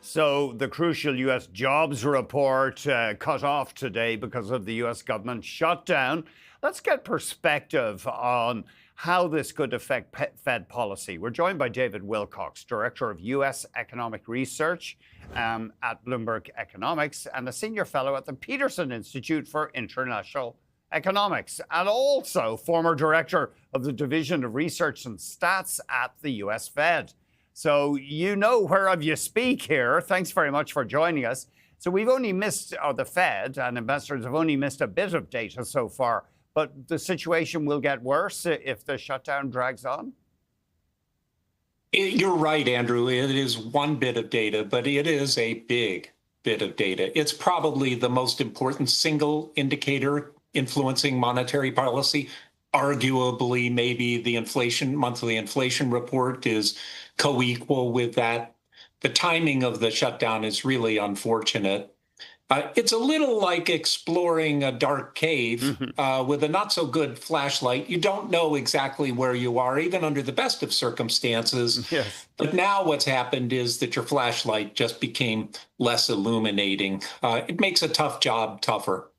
So the crucial U.S. jobs report cut off today because of the U.S. government shutdown. Let's get perspective on how this could affect Fed policy. We're joined by David Wilcox, Director of U.S. Economic Research at Bloomberg Economics and a Senior Fellow at the Peterson Institute for International Economics, and also former Director of the Division of Research and Stats at the U.S. Fed. So you know whereof you speak here. Thanks very much for joining us. So we've only missed, or the Fed and investors have only missed a bit of data so far, but the situation will get worse if the shutdown drags on? You're right, Andrew. It is one bit of data, but it is a big bit of data. It's probably the most important single indicator influencing monetary policy. Arguably, maybe the monthly inflation report is co-equal with that. The timing of the shutdown is really unfortunate. It's a little like exploring a dark cave with a not so good flashlight. You don't know exactly where you are, even under the best of circumstances. Yes. But now what's happened is that your flashlight just became less illuminating. It makes a tough job tougher.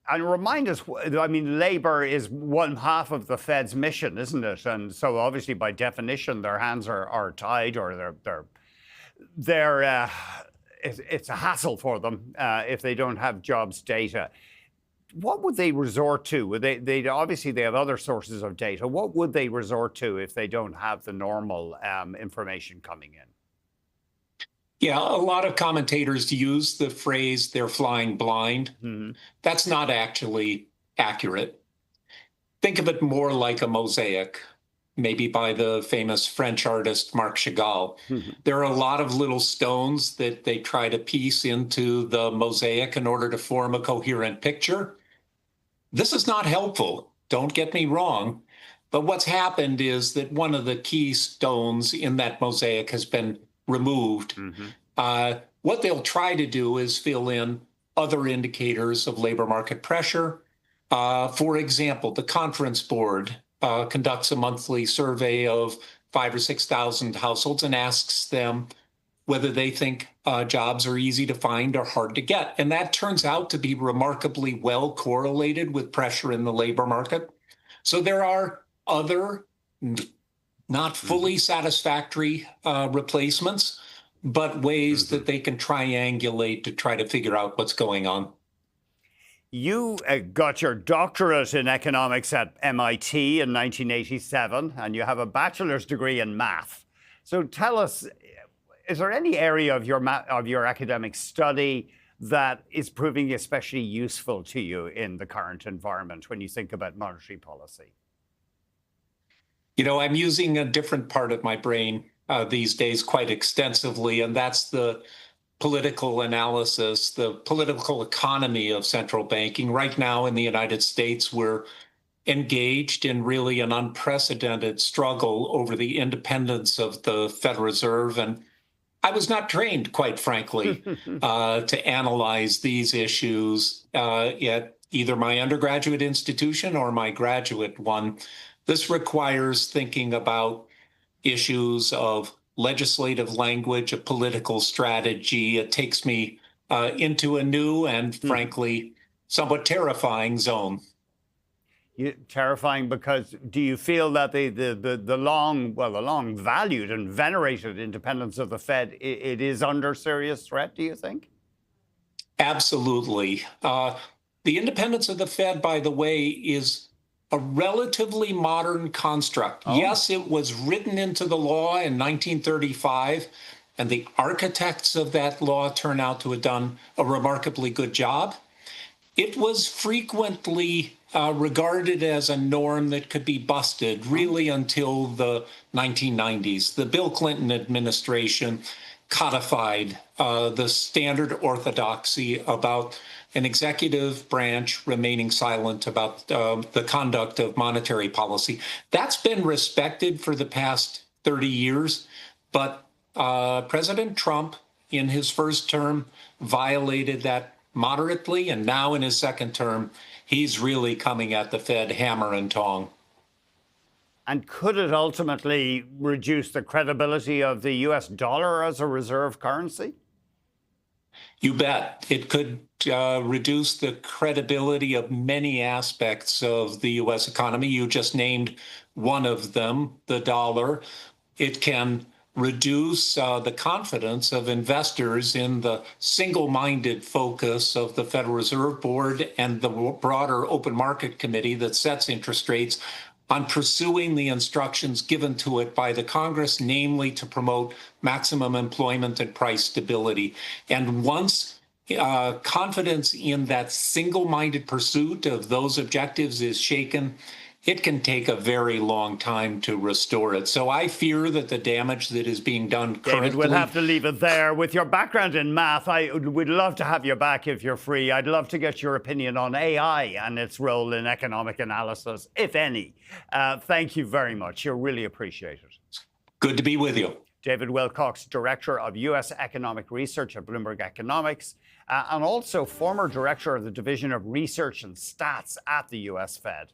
And remind us, I mean, labor is one half of the Fed's mission, isn't it? And so obviously, by definition, their hands are tied, or it's a hassle for them if they don't have jobs data. What would they resort to? They obviously they have other sources of data. What would they resort to if they don't have the normal information coming in? Yeah, a lot of commentators use the phrase "they're flying blind." That's not actually accurate. Think of it more like a mosaic, maybe by the famous French artist Marc Chagall. There are a lot of little stones that they try to piece into the mosaic in order to form a coherent picture. This is not helpful, don't get me wrong, but what's happened is that one of the key stones in that mosaic has been removed. What they'll try to do is fill in other indicators of labor market pressure. For example, the Conference Board conducts a monthly survey of 5,000 or 6,000 households and asks them whether they think jobs are easy to find or hard to get. And that turns out to be remarkably well correlated with pressure in the labor market. So there are other not fully satisfactory replacements, but ways that they can triangulate to try to figure out what's going on. You got your doctorate in economics at MIT in 1987, and you have a bachelor's degree in math. So tell us, is there any area of your academic study that is proving especially useful to you in the current environment when you think about monetary policy? You know, I'm using a different part of my brain these days quite extensively, and that's the political analysis, the political economy of central banking. Right now in the United States, we're engaged in really an unprecedented struggle over the independence of the Federal Reserve. And I was not trained, quite frankly, to analyze these issues at either my undergraduate institution or my graduate one. This requires thinking about issues of legislative language, of political strategy. It takes me into a new and, frankly, somewhat terrifying zone. Terrifying because do you feel that the long valued and venerated independence of the Fed, it is under serious threat, do you think? Absolutely. The independence of the Fed, by the way, is a relatively modern construct. Yes, it was written into the law in 1935, and the architects of that law turn out to have done a remarkably good job. It was frequently regarded as a norm that could be busted really until the 1990s. The Bill Clinton administration codified the standard orthodoxy about an executive branch remaining silent about the conduct of monetary policy. That's been respected for the past 30 years, but President Trump, in his first term, violated that moderately, and now in his second term, he's really coming at the Fed hammer and tong. And could it ultimately reduce the credibility of the US dollar as a reserve currency? You bet. It could reduce the credibility of many aspects of the US economy. You just named one of them, the dollar. It can reduce the confidence of investors in the single-minded focus of the Federal Reserve Board and the broader open market committee that sets interest rates on pursuing the instructions given to it by the Congress, namely to promote maximum employment and price stability. And once confidence in that single-minded pursuit of those objectives is shaken, it can take a very long time to restore it. So I fear that the damage that is being done currently... David, we'll have to leave it there. With your background in math, I would love to have you back if you're free. I'd love to get your opinion on AI and its role in economic analysis, if any. Thank you very much. You're really appreciated. Good to be with you. David Wilcox, Director of U.S. Economic Research at Bloomberg Economics, and also former Director of the Division of Research and Stats at the U.S. Fed.